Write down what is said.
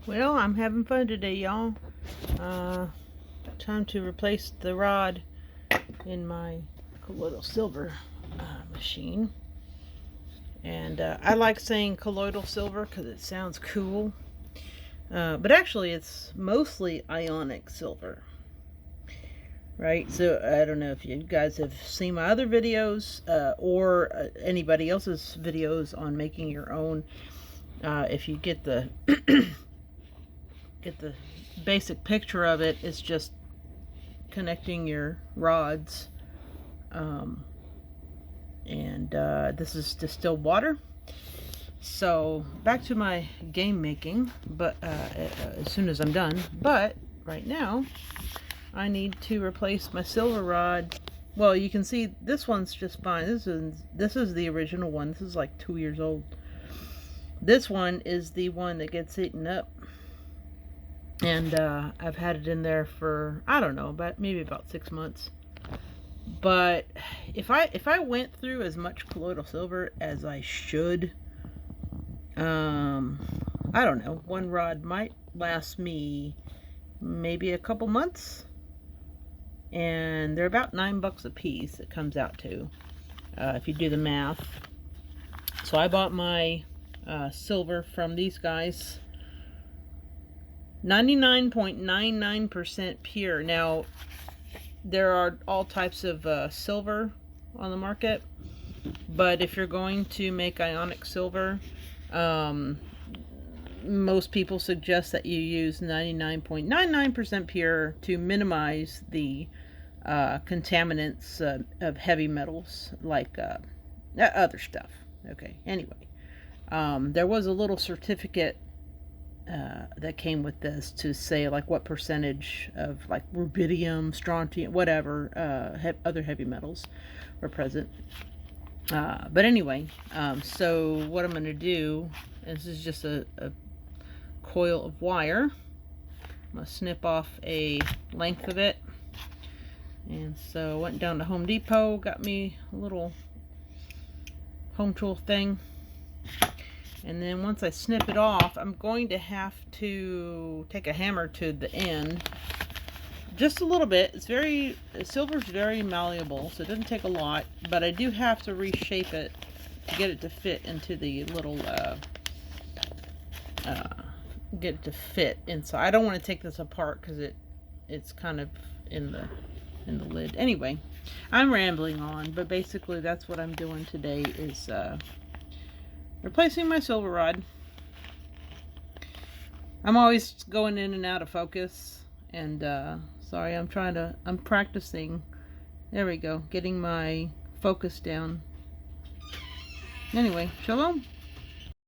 Well, I'm having fun today, y'all. Time to replace the rod in my colloidal silver machine. And I like saying colloidal silver because it sounds cool. But actually, it's mostly ionic silver. Right? So, I don't know if you guys have seen my other videos or anybody else's videos on making your own. If you get the basic picture of it, it's just connecting your rods, and this is distilled water. So back to my game making, but as soon as I'm done. But right now I need to replace my silver rod. Well, you can see this one's just fine. This is the original one. This is like 2 years old. This one is the one that gets eaten up. And I've had it in there for, I don't know, maybe about 6 months. But if I went through as much colloidal silver as I should, I don't know, one rod might last me maybe a couple months. And they're about $9 a piece, it comes out to, if you do the math. So I bought my silver from these guys. 99.99% pure. Now, there are all types of silver on the market, but if you're going to make ionic silver, most people suggest that you use 99.99% pure to minimize the contaminants of heavy metals, like other stuff. Okay, anyway, there was a little certificate that came with this to say like what percentage of like rubidium, strontium, whatever other heavy metals were present. But anyway, so what I'm going to do, this is just a coil of wire. I'm going to snip off a length of it. And so I went down to Home Depot, got me a little home tool thing. And then once I snip it off, I'm going to have to take a hammer to the end. Just a little bit. Silver's very malleable, so it doesn't take a lot. But I do have to reshape it to get it to fit into the little, get it to fit inside. I don't want to take this apart because it's kind of in the lid. Anyway, I'm rambling on, but basically that's what I'm doing today is, replacing my silver rod. I'm always going in and out of focus, and sorry, I'm practicing. There we go, getting my focus down. Anyway, shalom.